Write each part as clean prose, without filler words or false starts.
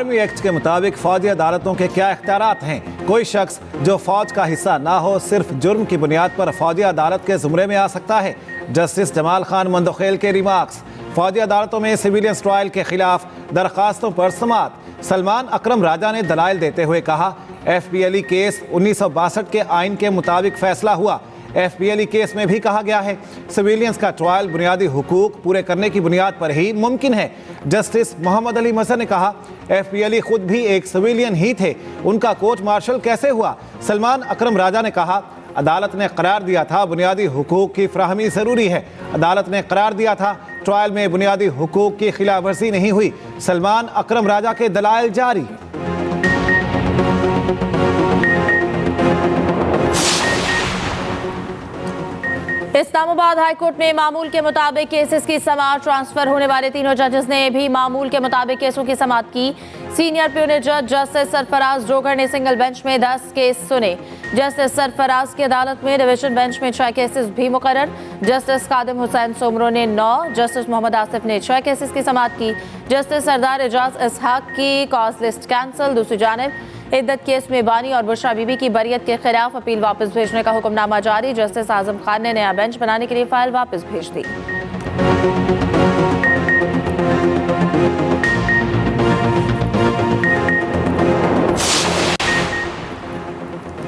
Army act के मुताबिक फौजी अदालतों के क्या इख्तियारात हैं? कोई शख्स जो फौज का हिस्सा ना हो सिर्फ जुर्म की बुनियाद पर फौजी अदालत के जुमरे में आ सकता है। जस्टिस जमाल खान मंदोखेल के रिमार्क्स। फौजी अदालतों में सिविलियंस ट्रायल के खिलाफ दरखास्तों पर समाअत। सलमान अकरम राजा ने दलाइल देते हुए कहा, FPLE केस 1962 के आइन के मुताबिक फैसला हुआ। FPLE केस में भी कहा गया है सिविलियंस का ट्रायल बुनियादी हुकूक पूरे करने की बुनियाद पर ही मुमकिन है। जस्टिस मोहम्मद अली मजहर ने कहा, FPLE खुद भी एक सिविलियन ही थे, उनका कोर्ट मार्शल कैसे हुआ? सलमान अकरम राजा ने कहा, अदालत ने करार दिया था बुनियादी हुकूक की फराहमी ज़रूरी है। अदालत ने करार दिया था ट्रायल में बुनियादी हुकूक की खिलाफ वर्जी नहीं हुई। सलमान अकरम राजा के दलाइल जारी। इस्लामाबाद हाईकोर्ट में मामूल के मुताबिक केसेस की समाअत। ट्रांसफर होने वाले तीनों जजेस ने भी मामूल के मुताबिक केसों की समाअत की। सीनियर प्यूनिट जज जस्टिस सरफराज जोगर ने सिंगल बेंच में 10 केस सुने। जस्टिस सरफराज की अदालत में डिवीजन बेंच में 6 केसेस भी मुकर्रर। जस्टिस कादिम हुसैन सोमरो ने 9, जस्टिस मोहम्मद आसिफ ने 6 केसेस की समाअत की। जस्टिस सरदार एजाज इसहाक की कॉज लिस्ट कैंसिल। दूसरी जानिब इद्दत केस में बानी और बुशरा बीबी की बरियत के खिलाफ अपील वापस भेजने का हुक्मनामा जारी। जस्टिस आजम खान ने नया बेंच बनाने के लिए फाइल वापस भेज दी।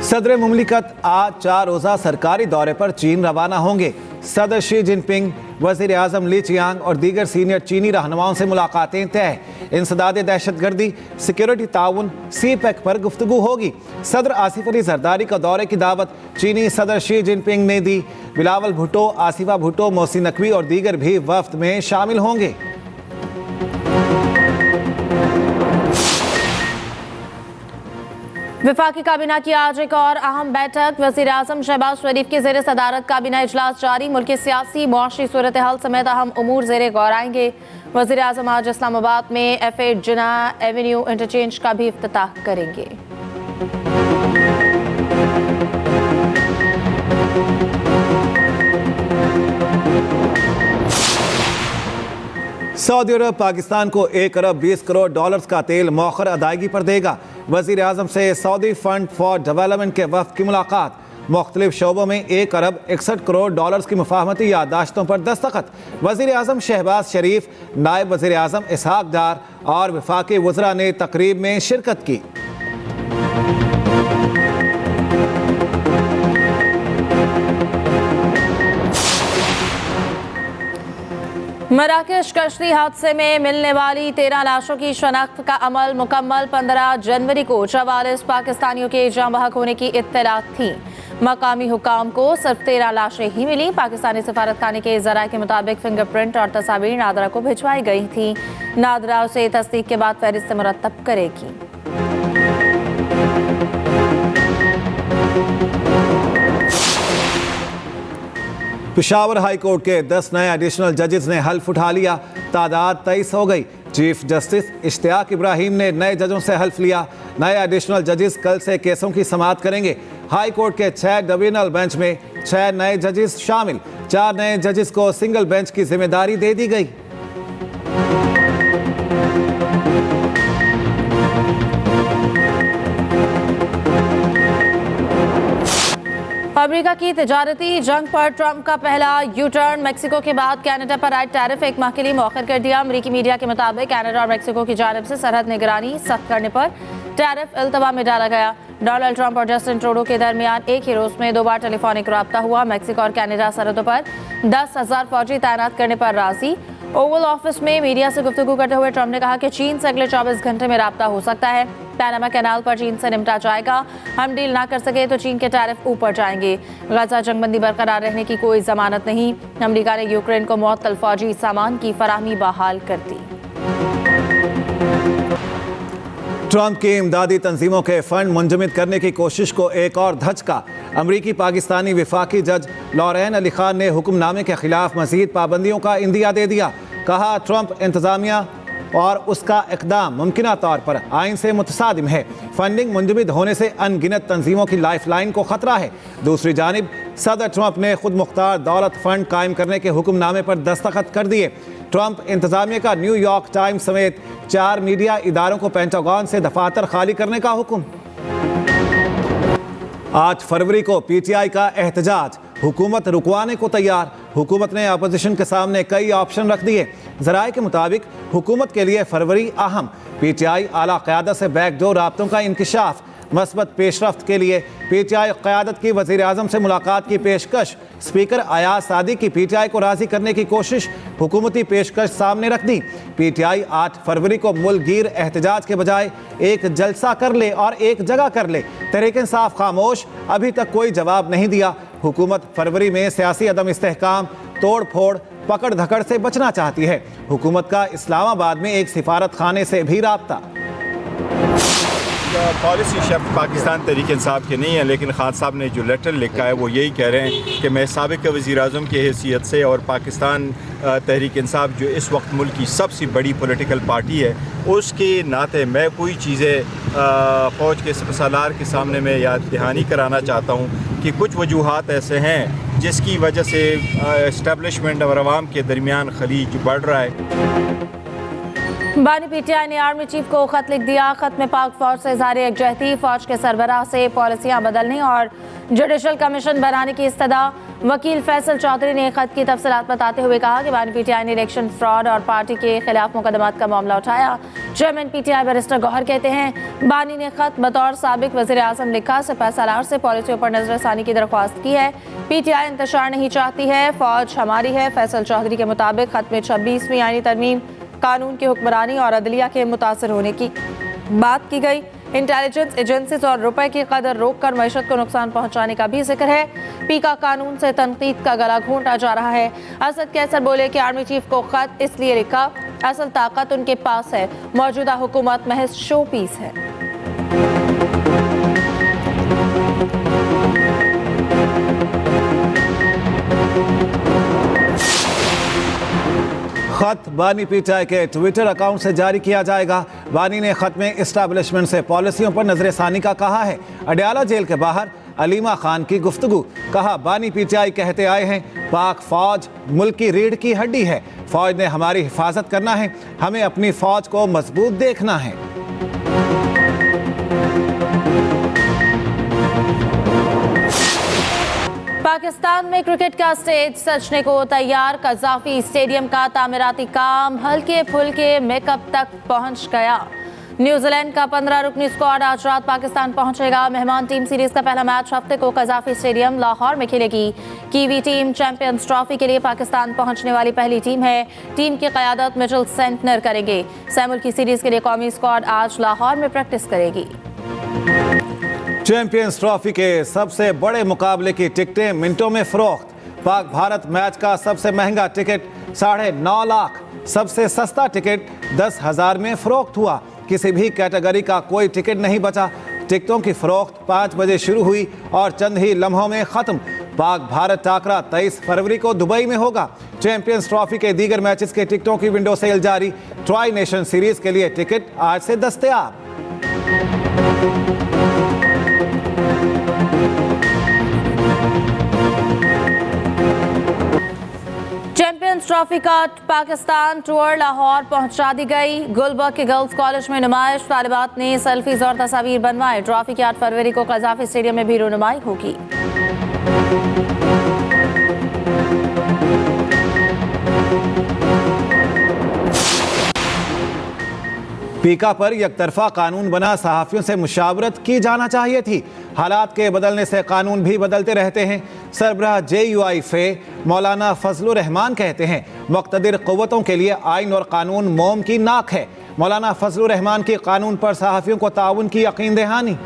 सदर मुमलिकत आज 4 रोज़ा सरकारी दौरे पर चीन रवाना होंगे। सदर शी जिनपिंग, वज़ीर आज़म ली चियांग और दीगर सीनियर चीनी रहनुमाओं से मुलाकातें तय। इंसदाद दहशतगर्दी, सिक्योरिटी ताउन, CPEC पर गुफ्तगू होगी। सदर आसिफ अली जरदारी का दौरे की दावत चीनी सदर शी जिनपिंग ने दी। बिलावल भुट्टो, आसिफा भुट्टो, मोहसिन नकवी और दीगर भी वफ्द में शामिल होंगे। वफाकी काबीना की आज एक और अहम बैठक। वज़ीर आज़म शहबाज शरीफ की ज़ेर सदारत काबीना इजलास जारी। मुल्क की सियासी मुआशी सूरत हाल समेत अहम उमूर ज़ेर गौर आएंगे। वज़ीर आज़म आज इस्लामाबाद में F8 जिन्ना एवेन्यू इंटरचेंज का भी इफ्तिताह करेंगे। सऊदी अरब पाकिस्तान को 1 अरब 20 करोड़ डॉलर्स का तेल मौखर अदायगी पर देगा। वज़ीर आज़म से सऊदी फंड फॉर डेवलपमेंट के वफ़द की मुलाकात। मुख्तलिफ शोबों में 1 अरब 61 करोड़ डॉलर्स की मुफाहमती याददाश्तों पर दस्तखत। वज़ीर आज़म शहबाज शरीफ, नायब वज़ीर आज़म इसहाक डार और वफाकी वज़रा ने तकरीब में शिरकत की। मराकश कश्ती हादसे में मिलने वाली 13 लाशों की शनाख्त का अमल मुकम्मल। 15 जनवरी को 44 पाकिस्तानियों के जाँ बहक होने की इत्तला थी। मकामी हुकाम को सिर्फ 13 लाशें ही मिली। पाकिस्तानी सफारतखाने के ज़राए के मुताबिक फिंगरप्रिंट और तस्वीर नादरा को भिजवाई गई थी। नादरा उसे तस्दीक के बाद फहरिस्त मुरतब करेगी। पेशावर हाई कोर्ट के 10 नए एडिशनल जजेस ने हल्फ उठा लिया। तादाद 23 हो गई। चीफ जस्टिस इश्तियाक इब्राहिम ने नए जजों से हल्फ लिया। नए एडिशनल जजेस कल से केसों की समाअत करेंगे। हाई कोर्ट के 6 डिवीजनल बेंच में 6 नए जजेस शामिल। 4 नए जजेस को सिंगल बेंच की जिम्मेदारी दे दी गई। अमेरिका की तिजारती जंग पर ट्रंप का पहला यू टर्न। मेक्सिको के बाद कनाडा पर आए टैरिफ 1 माह के लिए मौखर कर दिया। अमेरिकी मीडिया के मुताबिक कनाडा और मेक्सिको की जानिब से सरहद निगरानी सख्त करने पर टैरिफ इल्तवा में डाला गया। डोनाल्ड ट्रंप और जस्टिन ट्रूडो के दरमियान एक ही रोज में 2 बार टेलीफोनिक रब्ता हुआ। मेक्सिको और कनाडा सरहदों पर 10,000 फौजी तैनात करने पर राजी। ओवल ऑफिस में मीडिया से गुफ्तगू करते हुए ट्रंप ने कहा कि चीन से अगले 24 घंटे में रब्ता हो सकता है। पैनामा कैनाल पर चीन से निपटा जाएगा। हम डील ना कर सके तो चीन के टैरिफ ऊपर जाएंगे। गजा जंगबंदी बरकरार रहने की कोई जमानत नहीं। अमेरिका ने यूक्रेन को मुअत्तल फौजी सामान की फराहमी बहाल कर दी। ट्रंप की इमदादी तंजीमों के फंड मुंजमद करने की कोशिश को एक और धचका। अमरीकी पाकिस्तानी वफाकी जज लॉरेन अली खान ने हुक्मनामे के खिलाफ मजीद पाबंदियों का इंदिया दे दिया। कहा, ट्रंप इंतजामिया और उसका इक़दाम मुमकिना तौर पर आइन से मुतसादिम है। फंडिंग मुंजमद होने से अनगिनत तंजीमों की लाइफ लाइन को खतरा है। दूसरी जानिब सदर ट्रंप ने खुद मुख्तार दौलत फंड कायम करने के हुक्मनामे पर दस्तखत कर दिए। ट्रंप इंतजामिया का न्यूयॉर्क टाइम्स समेत 4 मीडिया इदारों को पेंटागन से दफातर खाली करने का हुक्म। 8 फरवरी को पीटीआई का एहतजाज, हुकूमत रुकवाने को तैयार। हुकूमत ने अपोजिशन के सामने कई ऑप्शन रख दिए। ज़राए के मुताबिक हुकूमत के लिए फरवरी अहम, पीटीआई आला क़यादत से बैकडोर राब्तों का इंकिशाफ, मस्बत पेशरफ्त के लिए पीटीआई क़यादत की वज़ीर आज़म से मुलाकात की पेशकश, स्पीकर अयाज सादी की पीटीआई को राज़ी करने की कोशिश, हुकूमती पेशकश सामने रख दी। पीटीआई 8 फरवरी को मुल्कगीर एहतजाज के बजाय एक जलसा कर ले और एक जगह कर ले। तहरीक इंसाफ खामोश, अभी तक कोई जवाब नहीं दिया। हुकूमत फरवरी में सियासी अदम इस्तेहकाम, तोड़ फोड़, पकड़ धकड़ से बचना चाहती है। हुकूमत का इस्लामाबाद में एक सिफारत खाने से भी राब्ता। पॉलिसी शब्द पाकिस्तान तहरीक इंसाफ के नहीं है, लेकिन खान साहब ने जो लेटर लिखा है वो यही कह रहे हैं कि मैं साबिक़ वज़ीर आज़म की हैसियत से और पाकिस्तान तहरीक इंसाफ जो इस वक्त मुल्क की सबसे बड़ी पॉलिटिकल पार्टी है उसके नाते मैं कोई चीज़ें फ़ौज के सालार के सामने मैं याद दहानी कराना चाहता हूँ कि कुछ वजूहात ऐसे हैं जिसकी वजह से इस्टेब्लिशमेंट और अवाम के दरमियान खलीज बढ़ रहा है। बानी पीटीआई ने आर्मी चीफ को खत लिख दिया। खत में पाक फौज से इज़हार यकजहती, फौज के सरबराह से पॉलिसियाँ बदलने और जुडिशल कमीशन बनाने की इस्तदा। वकील फैसल चौधरी ने खत की तफसीलात बताते हुए कहा कि बानी पीटीआई ने इलेक्शन फ्रॉड और पार्टी के खिलाफ मुकदमात का मामला उठाया। चेयरमैन पीटीआई बैरिस्टर गौहर कहते हैं, बानी ने खत बतौर साबिक वज़ीर आज़म लिखा, सिपह सालार से पॉलिसियों पर नजरसानी की दरख्वास्त की है। पीटीआई इंतशार नहीं चाहती है, फौज हमारी है। फैसल चौधरी के मुताबिक खत में 26वीं आईनी तरमीम, कानून की हुक्मरानी और अदलिया के मुतासर होने की बात की गई। इंटेलिजेंस एजेंसीज और रुपए की कदर रोककर मईशत को नुकसान पहुंचाने का भी जिक्र है। पीका कानून से तनकीद का गला घोंटा जा रहा है। असद कैसर बोले कि आर्मी चीफ को खत इसलिए लिखा, असल ताकत उनके पास है, मौजूदा हुकूमत महज शो पीस है। खत बानी पीटीआई के ट्विटर अकाउंट से जारी किया जाएगा। बानी ने खत में इस्टेब्लिशमेंट से पॉलिसियों पर नजरसानी का कहा है। अडयाला जेल के बाहर अलीमा खान की गुफ्तगू, कहा बानी पीटीआई कहते आए हैं पाक फौज मुल्क की रीढ़ की हड्डी है, फौज ने हमारी हिफाजत करना है, हमें अपनी फौज को मजबूत देखना है। पाकिस्तान में क्रिकेट का स्टेज सजने को तैयार। कज़ाफी स्टेडियम का तामीराती काम हल्के फुल्के मेकअप तक पहुंच गया। न्यूजीलैंड का 15 रुकनी स्क्वाड आज रात पाकिस्तान पहुंचेगा। मेहमान टीम सीरीज का पहला मैच हफ्ते को कज़ाफी स्टेडियम लाहौर में खेलेगी। कीवी टीम चैंपियंस ट्रॉफी के लिए पाकिस्तान पहुंचने वाली पहली टीम है। टीम की क़यादत मिचेल सेंटनर करेंगे। सैमुल की सीरीज के लिए कौमी स्क्वाड आज लाहौर में प्रैक्टिस करेगी। चैंपियंस ट्रॉफी के सबसे बड़े मुकाबले की टिकटें मिनटों में फरोख्त। पाक भारत मैच का सबसे महंगा टिकट 9.5 लाख, सबसे सस्ता टिकट 10,000 में फरोख्त हुआ। किसी भी कैटेगरी का कोई टिकट नहीं बचा। टिकटों की फरोख्त 5 बजे शुरू हुई और चंद ही लम्हों में खत्म। पाक भारत टाकरा 23 फरवरी को दुबई में होगा। चैंपियंस ट्रॉफी के दीगर मैचेस के टिकटों की विंडो सेल जारी। ट्राई नेशन सीरीज के लिए टिकट आज से दस्तयाब। चैंपियंस ट्रॉफी का पाकिस्तान टूर लाहौर पहुंचा दी गई। गुलबर्ग के गर्ल्स कॉलेज में नुमाइश, तालिबात ने सेल्फीज और तस्वीर बनवाए। ट्रॉफी की 8 फरवरी को कज़ाफी स्टेडियम में भी रुनुमाई होगी। पीका पर यकतरफा कानून बना सहाफ़ियों से मुशावरत की जाना चाहिए थी। हालात के बदलने से कानून भी बदलते रहते हैं। सरबराह JUI फे मौलाना फजलुर रहमान कहते हैं मुक़्तदिर क़ुव्वतों के लिए आइन और कानून मोम की नाक है। मौलाना फजलुर रहमान की कानून पर सहाफ़ियों को ताउन की यकीन दहानी।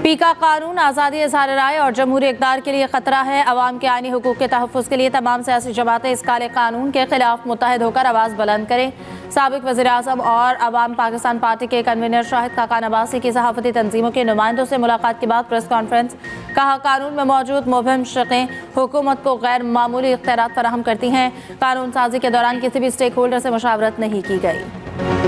पीका कानून आज़ादी इज़हार राय और जमहूरी इक़दार के लिए ख़तरा है। अवाम के आइनी हुकूक़ के तहफ़्फ़ुज़ के लिए तमाम सियासी जमातें इस काले कानून के खिलाफ मुत्तहिद होकर आवाज़ बुलंद करें। साबिक़ वज़ीर आज़म और अवाम पाकिस्तान पार्टी के कन्वीनर शाहिद खाकान अब्बासी की सहाफ़ती तंजीमों के नुमाइंदों से मुलाकात के बाद प्रेस कॉन्फ्रेंस। कहा कानून में मौजूद मुबहिम शिक़ें हुकूमत को गैर मामूली इख्तियारात फराहम करती हैं। कानून साजी के दौरान किसी भी स्टेक होल्डर से मुशावरत नहीं की गई।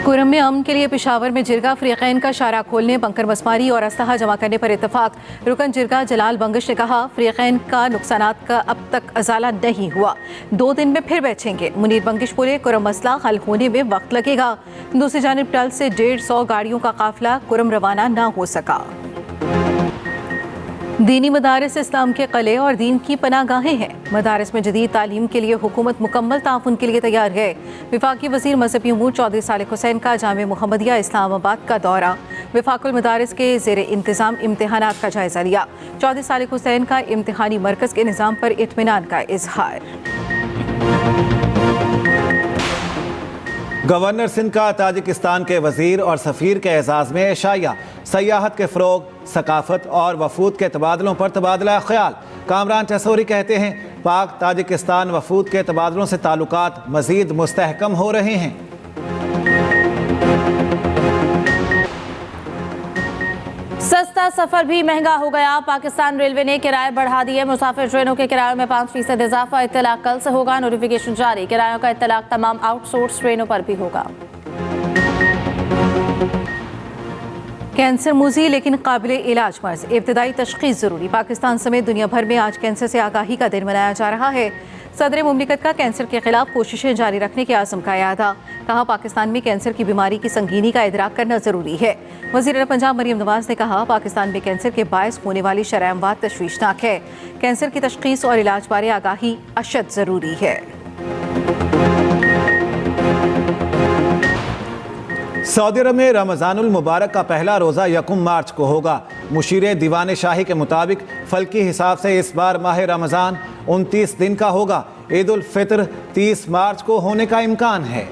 कुरम में अमन के लिए पेशावर में जिरगा फ्रीकैन का शारा खोलने, बंकर मसमारी और असलहा जमा करने पर इत्तफाक। रुकन जिरगा जलाल बंगश ने कहा, फ्रीकैन का नुकसानात का अब तक अजाला नहीं हुआ, 2 दिन में फिर बैठेंगे। मुनीर बंगश बोले, कुरम मसला हल होने में वक्त लगेगा। दूसरी जानिब टल से 150 गाड़ियों का काफिला कुरम रवाना न हो सका। दीनी मदारिस इस्लाम के क़िले और दीन की पनागाहें हैं। मदारिस में जदीद तालीम के लिए हुकूमत मुकम्मल ताउन के लिए तैयार है। वफाकी वज़ीर मजहबी उमूर चौधरी सालिक हुसैन का जामे मुहम्मदिया इस्लामाबाद का दौरा। वफाकुल मदारिस के ज़ेरे इंतज़ाम इम्तिहानात का जायज़ा लिया। चौधरी सालिक हुसैन का इम्तिहानी मरकज़ के निज़ाम पर इत्मीनान का इजहार। गवर्नर सिंध का ताजिकिस्तान के वजीर और सफ़ीर के एजाज़ में एशाया। सयाहत के फ़रोग, सकाफत और वफूद के तबादलों पर तबादला ख्याल। कामरान टसोरी कहते हैं, पाक ताजिकिस्तान वफूद के तबादलों से ताल्लुकात मज़ीद मुस्तहकम हो रहे हैं। सस्ता सफर भी महंगा हो गया। पाकिस्तान रेलवे ने किराए बढ़ा दिए। मुसाफिर ट्रेनों के किरायों में 5% इजाफा। इत्तलाक कल से होगा। नोटिफिकेशन जारी। किरायों का इत्तलाक तमाम आउटसोर्स ट्रेनों पर भी होगा। कैंसर मुज़ी लेकिन काबिल इलाज मर्ज, इब्तदाई तशख़ीस ज़रूरी। पाकिस्तान समेत दुनिया भर में आज कैंसर से आगाही का दिन मनाया जा रहा है। सदर मुमलिकत का कैंसर के खिलाफ कोशिशें जारी रखने के आज़म का यादा। कहा, पाकिस्तान में कैंसर की बीमारी की संगीनी का इदराक करना ज़रूरी है। वज़ीर पंजाब मरीम नवाज ने कहा, पाकिस्तान में कैंसर के बायस होने वाली शरह अमवात तशवीशनाक है। कैंसर की तशख़ीस और इलाज बारे आगाही अशद ज़रूरी है। सऊदी अरब में रमज़ानुल मुबारक का पहला रोज़ा 1 मार्च को होगा। मुशीर दीवान शाही के मुताबिक फल्की हिसाब से इस बार माह रमज़ान 29 दिन का होगा। ईद उल फितर 30 मार्च को होने का इम्कान है।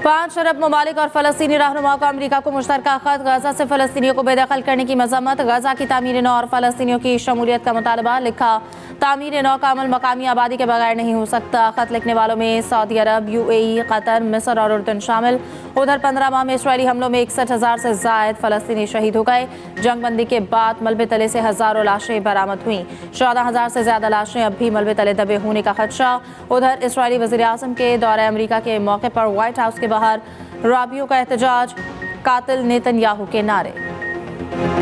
5 अरब ममालिक और फ़लस्तीनी रहनुमाओं का अमरीका को मुश्तरका ख़त। गजा से फ़लस्तीनियों को बेदखल करने की मज़म्मत। गजा की तामीर नौ और फ़लस्तीनियों की शमूलियत का मुतालबा। लिखा, तामीर नौ का अमल मकामी आबादी के बगैर नहीं हो सकता। ख़त लिखने वालों में सऊदी अरब, UAE, कतर, मिस्र और उर्दन शामिल। उधर 15 माह में इसराइली हमलों में 61,000 से ज़ायद फ़लस्तीनी शहीद हो गए। जंगबंदी के बाद मलबे तले से हज़ारों लाशें बरामद हुई। 14,000 से ज़्यादा लाशें अब भी मलबे तले दबे होने का खदशा। उधर इसराइली वज़ीर आज़म के दौरे अमरीका के मौके पर व्हाइट हाउस के बाहर राबियों का एहतजाज। कातिल नेतन्याहू के नारे।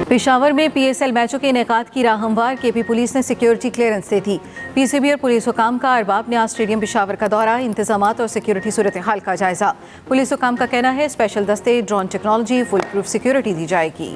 पेशावर में PSL मैचों के इनेकाद की राह हमवार। KP पुलिस ने सिक्योरिटी क्लियरेंस दे दी। PCB और पुलिस हुकाम का अरबाब न्याज स्टेडियम पेशावर का दौरा। इंतजामात और सिक्योरिटी सूरत हाल का जायजा। पुलिस हुकाम का कहना है, स्पेशल दस्ते, drone technology, full proof security दी जाएगी।